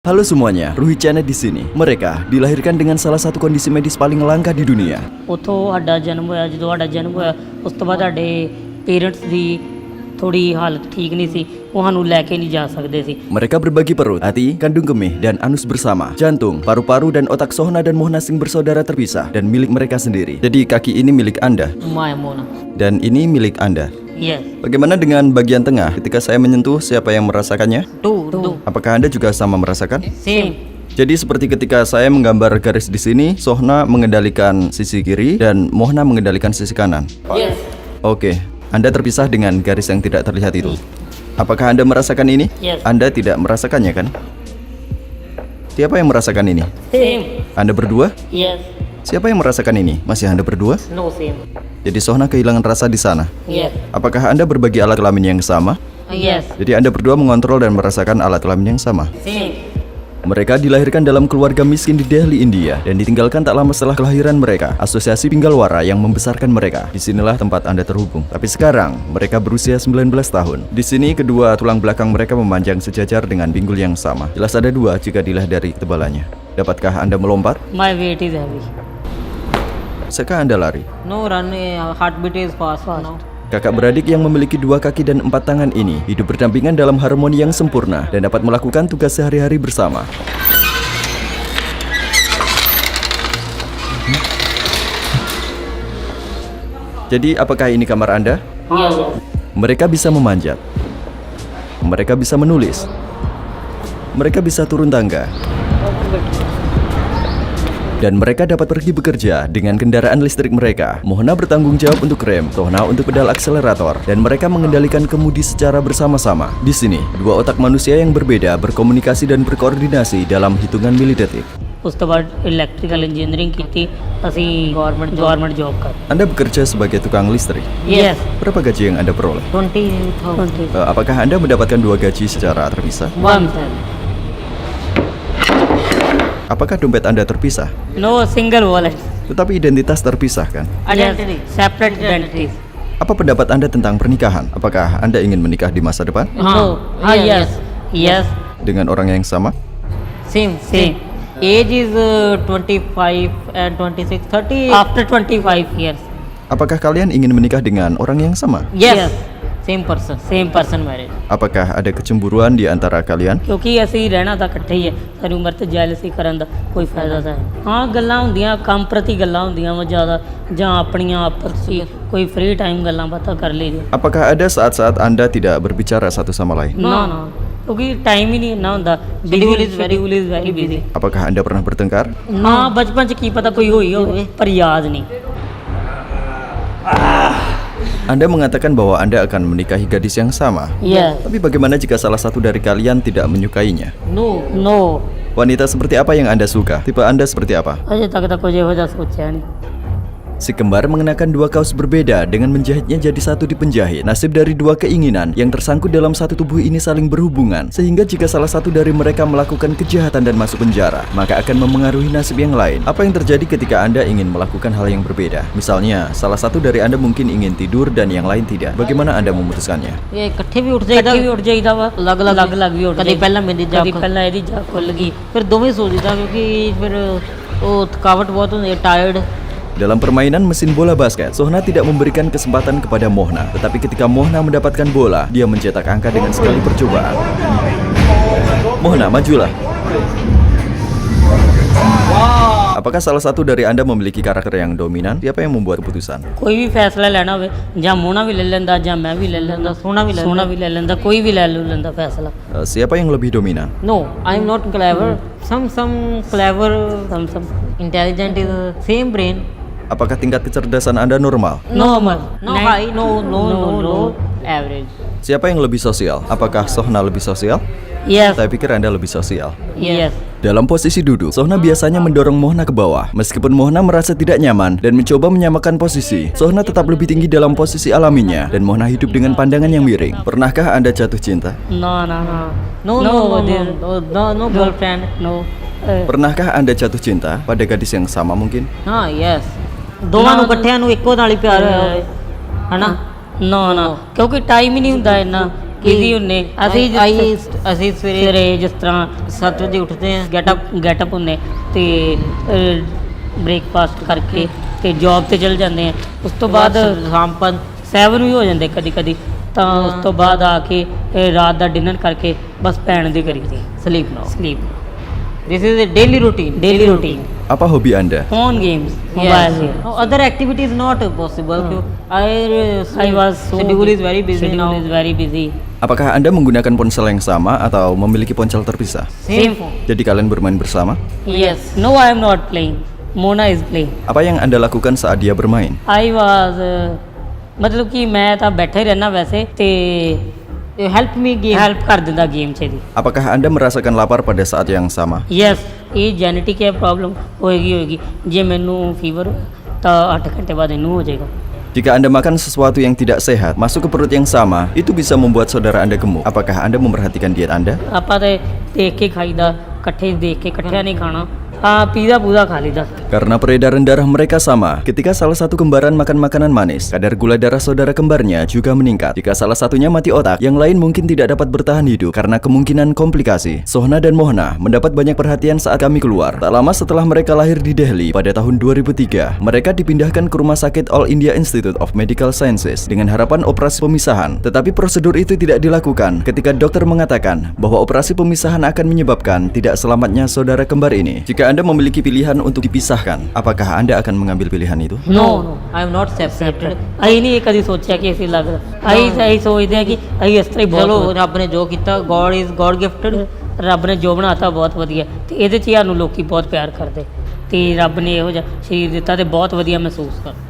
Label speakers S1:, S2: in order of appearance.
S1: Halo semuanya, Ruhi Channel di sini. Mereka dilahirkan dengan salah satu kondisi medis paling langka di dunia.
S2: ਉੱਥੋਂ ਸਾਡਾ ਜਨਮ ਹੋਇਆ ਜਦੋਂ ਸਾਡਾ ਜਨਮ ਹੋਇਆ ਉਸ ਤੋਂ ਬਾਅਦ ਸਾਡੇ ਪੇਰੈਂਟਸ ਦੀ ਥੋੜੀ ਹਾਲਤ ਠੀਕ ਨਹੀਂ ਸੀ ਉਹ ਸਾਨੂੰ ਲੈ ਕੇ ਨਹੀਂ ਜਾ ਸਕਦੇ ਸੀ
S1: Mereka berbagi perut, hati, kandung kemih, dan anus bersama. Jantung, paru-paru, dan otak Sohna dan Muhnasing bersaudara terpisah dan milik mereka sendiri. Jadi kaki ini milik Anda
S2: Maya Mona
S1: dan ini milik Anda.
S2: Yes
S1: Bagaimana dengan bagian tengah? Ketika saya menyentuh, siapa yang merasakannya?
S2: Too
S1: Apakah Anda juga sama merasakan?
S2: Same
S1: Jadi seperti ketika saya menggambar garis di sini, Sohna mengendalikan sisi kiri dan Mohna mengendalikan sisi kanan.
S2: Yes
S1: Oke, Anda terpisah dengan garis yang tidak terlihat itu. Apakah Anda merasakan ini?
S2: Yes.
S1: Anda tidak merasakannya kan? Siapa yang merasakan ini?
S2: Same
S1: Anda berdua?
S2: Yes
S1: Siapa yang merasakan ini? Masih Anda berdua?
S2: No same
S1: Jadi Sohna kehilangan rasa di sana.
S2: Yes
S1: Apakah Anda berbagi alat kelamin yang sama?
S2: Yes
S1: Jadi Anda berdua mengontrol dan merasakan alat kelamin yang sama.
S2: Same
S1: Mereka dilahirkan dalam keluarga miskin di Delhi, India, dan ditinggalkan tak lama setelah kelahiran mereka. Asosiasi Pinggalwara yang membesarkan mereka. Disinilah tempat Anda terhubung. Tapi sekarang mereka berusia 19 tahun. Di sini kedua tulang belakang mereka memanjang sejajar dengan pinggul yang sama. Jelas ada dua jika dilihat dari ketebalannya. Dapatkah Anda melompat?
S2: My weight is heavy
S1: Bisakah Anda lari?
S2: no run heartbeat is fast now
S1: Kakak beradik yang memiliki 2 kaki dan 4 tangan ini hidup berdampingan dalam harmoni yang sempurna dan dapat melakukan tugas sehari-hari bersama. Jadi apakah ini kamar Anda?
S2: yes
S1: Mereka bisa memanjat. Mereka bisa menulis. Mereka bisa turun tangga. Dan mereka dapat pergi bekerja dengan kendaraan listrik mereka. Mohna bertanggung jawab untuk rem, Sohna untuk pedal akselerator, dan mereka mengendalikan kemudi secara bersama-sama. Di sini, dua otak manusia yang berbeda berkomunikasi dan berkoordinasi dalam hitungan milidetik.
S2: ਉਸ ਤੋਂ ਬਾਅਦ electrical engineering ਕੀਤੀ ਅਸੀਂ government job ਕਰ
S1: Anda bekerja sebagai tukang listrik.
S2: Yes
S1: Berapa gaji yang Anda peroleh?
S2: 20,000
S1: Apakah Anda mendapatkan 2 gaji secara terpisah?
S2: one
S1: Apakah dompet Anda terpisah?
S2: no single wallet
S1: Tetapi identitas terpisah kan?
S2: identity separate identities
S1: Apa pendapat Anda tentang pernikahan? Apakah Anda ingin menikah di masa depan?
S2: no yes yes
S1: Dengan orang yang sama?
S2: same age is 25 and 26 30 after 25 years
S1: Apakah kalian ingin menikah dengan orang yang sama?
S2: yes same person married
S1: Apakah ada kecemburuan di antara kalian?
S2: ਕਿਉਂਕਿ ਅਸੀਂ ਰਹਿਣਾ ਤਾਂ ਇਕੱਠੇ ਹੀ ਹੈ ਸਾਰੀ ਉਮਰ ਤੇ ਜੈਲਸੀ ਕਰਨ ਦਾ ਕੋਈ ਫਾਇਦਾ ਤਾਂ ਹੈ ਹਾਂ ਗੱਲਾਂ ਹੁੰਦੀਆਂ ਕੰਮ ਪ੍ਰਤੀ ਗੱਲਾਂ ਹੁੰਦੀਆਂ ਵਾ ਜ਼ਿਆਦਾ ਜਾਂ ਆਪਣੀਆਂ ਆਪਸੀ ਕੋਈ ਫ੍ਰੀ ਟਾਈਮ ਗੱਲਾਂ ਬਾਤਾਂ ਕਰ ਲਈਦੀ
S1: Apakah ada saat-saat Anda tidak berbicara satu sama lain?
S2: ਨਾ ਕਿਉਂਕਿ ਟਾਈਮ ਹੀ ਨਹੀਂ ਇੰਨਾ ਹੁੰਦਾ schedule is very busy
S1: Apakah Anda pernah bertengkar?
S2: ਹਾਂ ਬਚਪਨ ਚ ਕੀ ਪਤਾ ਕੋਈ ਹੋਈ ਹੋਵੇ ਪਰ ਯਾਦ ਨਹੀਂ
S1: Anda mengatakan bahwa Anda akan menikahi gadis yang sama.
S2: Yes
S1: Tapi bagaimana jika salah satu dari kalian tidak menyukainya?
S2: no
S1: Wanita seperti apa yang Anda suka? Tipe Anda seperti apa?
S2: ਅਜੇ ਤੱਕ ਤਾਂ ਕੁਝ ਇਹੋ ਜਿਹਾ ਸੋਚਿਆ ਨਹੀਂ
S1: Si kembar mengenakan 2 kaos berbeda dengan menjahitnya jadi satu di penjahit. Nasib dari 2 keinginan yang tersangkut dalam satu tubuh ini saling berhubungan. Sehingga jika salah satu dari mereka melakukan kejahatan dan masuk penjara, maka akan memengaruhi nasib yang lain. Apa yang terjadi ketika Anda ingin melakukan hal yang berbeda? Misalnya, salah satu dari Anda mungkin ingin tidur dan yang lain tidak. Bagaimana Anda memutuskannya?
S2: ਇਹ ਇਕੱਠੇ ਵੀ ਉੱਠ ਜਾਈਦਾ ਵਾ ਅਲੱਗ-ਅਲੱਗ ਵੀ ਉੱਠ ਕਦੀ ਪਹਿਲਾਂ ਮੇਰੀ ਜਾ ਕਦੀ ਪਹਿਲਾਂ ਇਹਦੀ ਜਾ ਖੁੱਲ ਗਈ ਫਿਰ ਦੋਵੇਂ ਸੋ ਜੀਦਾ ਕਿਉਂਕਿ ਫਿਰ ਉਹ ਥਕਾਵਟ ਬਹੁਤ ਹੁੰਦੀ ਹੈ ਟਾਇਰਡ
S1: Dalam permainan mesin bola basket, Sohna tidak memberikan kesempatan kepada Mohna. Tetapi ketika Mohna mendapatkan bola, dia mencetak angka dengan sekali percobaan. Mohna, majulah. Apakah salah satu dari Anda memiliki karakter yang dominan? Siapa yang membuat keputusan?
S2: ਕੋਈ ਵੀ ਫੈਸਲਾ ਲੈਣਾ ਹੋਵੇ ਜਾਂ ਮੋਨਾ ਵੀ ਲੈ ਲੈਂਦਾ ਜਾਂ ਮੈਂ ਵੀ ਲੈ ਲੈਂਦਾ ਸੋਨਾ ਵੀ ਲੈ ਲੈਂਦਾ ਕੋਈ ਵੀ ਲੈ ਲੈਂਦਾ ਫੈਸਲਾ
S1: Siapa yang lebih dominan?
S2: no I am not clever some clever some intelligent is same brain
S1: Apakah tingkat kecerdasan Anda normal?
S2: normal no high no average
S1: Siapa yang lebih sosial? Apakah Sohna lebih sosial?
S2: yes
S1: Saya pikir Anda lebih sosial.
S2: yes
S1: Dalam posisi duduk, Sohna biasanya mendorong Mohna ke bawah. Meskipun Mohna merasa tidak nyaman dan mencoba menyamakan posisi, Sohna tetap lebih tinggi dalam posisi alaminya dan Mohna hidup dengan pandangan yang miring. Pernahkah Anda jatuh cinta?
S2: no girlfriend no
S1: Pernahkah Anda jatuh cinta pada gadis yang sama mungkin?
S2: ਹਾਂ yes ਦੋਵਾਂ ਨੂੰ ਇਕੱਠਿਆਂ ਨੂੰ ਇੱਕੋ ਨਾਲ ਹੀ ਪਿਆਰ ਹੋਇਆ ਹੋਵੇ ਹਨਾ ਨਾ ਕਿਉਂਕਿ ਟਾਈਮ ਹੀ ਨਹੀਂ ਹੁੰਦਾ ਇੰਨਾ ਈਜ਼ੀ ਹੁੰਨੇ ਅਸੀਂ
S3: ਅਸੀਂ ਸਵੇਰੇ
S2: ਸਵੇਰੇ ਜਿਸ ਤਰ੍ਹਾਂ
S3: 7 ਵਜੇ ਉੱਠਦੇ ਹਾਂ।
S2: ਗੈਟਅਪ ਹੁੰਨੇ ਤੇ ਬ੍ਰੇਕਫਾਸਟ ਕਰਕੇ ਤੇ ਜੌਬ ਤੇ ਚਲ ਜਾਂਦੇ ਆ। ਉਸ ਤੋਂ ਬਾਅਦ
S3: ਸ਼ਾਮ
S2: 7 ਵੀ ਹੋ ਜਾਂਦੇ ਕਦੀ ਕਦੀ, ਤਾਂ ਉਸ ਤੋਂ ਬਾਅਦ ਆ ਕੇ ਰਾਤ ਦਾ ਡਿਨਰ ਕਰਕੇ ਬਸ ਪੈਣ ਦੀ ਕਰੀਦੀ
S3: sleep now.
S2: Sleep
S3: this is a daily routine.
S1: Apa hobi Anda?
S2: Phone games mobile game
S3: No other activity is not possible.
S2: I was so
S3: schedule is very busy
S2: schedule
S3: now.
S2: is very busy.
S1: Apakah Anda menggunakan ponsel yang sama atau memiliki ponsel terpisah?
S2: Same phone.
S1: Jadi kalian bermain bersama?
S2: Yes. No, I am not playing. Mona is playing.
S1: Apa yang Anda lakukan saat dia bermain?
S2: I was ਮਤਲਬ ਕਿ ਮੈਂ ਤਾਂ ਬੈਠਾ ਹੀ ਰਹਿਣਾ ਵੈਸੇ ਤੇ
S3: Help me game.
S2: Help ਕਰ ਦਿੰਦਾ ਗੇਮ 'ਚ ਦੀ।
S1: Apakah Anda merasakan lapar pada saat yang sama?
S2: Yes, ਇਹ ਜੈਨੇਟਿਕ ਹੈ ਪ੍ਰੋਬਲਮ ਹੋਏਗੀ। ਜੇ ਮੈਨੂੰ ਫੀਵਰ ਤਾਂ 8 ਘੰਟੇ ਬਾਅਦ ਇਹਨੂੰ ਹੋ ਜਾਏਗਾ।
S1: Jika Anda makan sesuatu yang tidak sehat, masuk ke perut yang sama, itu bisa membuat saudara Anda gemuk. Apakah Anda memperhatikan diet Anda?
S2: ਆਪਾਂ ਤੇ ਦੇਖ ਕੇ ਖਾਈਦਾ, ਇਕੱਠੇ ਦੇਖ ਕੇ ਇਕੱਠਿਆਂ ਨਹੀਂ ਖਾਣਾ। ਹਾਂ ਪੀਜ਼ਾ ਪੂਜ਼ਾ ਖਾ ਲਈਦਾ।
S1: Karena peredaran darah mereka sama, ketika salah satu kembaran makan makanan manis, kadar gula darah saudara kembarnya juga meningkat. Jika salah satunya mati otak, yang lain mungkin tidak dapat bertahan hidup karena kemungkinan komplikasi. Sohna dan Mohna mendapat banyak perhatian saat kami keluar. Tak lama setelah mereka lahir di Delhi pada tahun 2003, mereka dipindahkan ke Rumah Sakit All India Institute of Medical Sciences dengan harapan operasi pemisahan. Tetapi prosedur itu tidak dilakukan ketika dokter mengatakan bahwa operasi pemisahan akan menyebabkan tidak selamatnya saudara kembar ini. Jika Anda memiliki pilihan untuk dipisahkan, apakah Anda akan mengambil pilihan itu?
S2: No,
S3: I am not separated.
S2: ਅਸੀਂ ਨਹੀਂ ਕਦੀ ਸੋਚਿਆ ਕਿ ਅਸੀਂ ਲੱਗਦਾ। ਅਸੀਂ ਸੋਚਦੇ ਹਾਂ ਕਿ ਅਸੀਂ ਇਸ ਤਰ੍ਹਾਂ ਹੀ
S3: ਚਲੋ
S2: ਬਹੁਤ
S3: ਰੱਬ ਨੇ ਜੋ ਕੀਤਾ, God gifted.
S2: ਰੱਬ ਨੇ ਜੋ ਬਣਾਤਾ ਬਹੁਤ ਵਧੀਆ, ਤੇ ਇਹਦੇ 'ਚ ਹੀ ਸਾਨੂੰ ਲੋਕੀ ਬਹੁਤ ਪਿਆਰ ਕਰਦੇ, ਤੇ ਰੱਬ ਨੇ ਇਹੋ ਜਿਹਾ ਸਰੀਰ ਦਿੱਤਾ ਤੇ ਬਹੁਤ ਵਧੀਆ ਮਹਿਸੂਸ ਕਰਦੇ।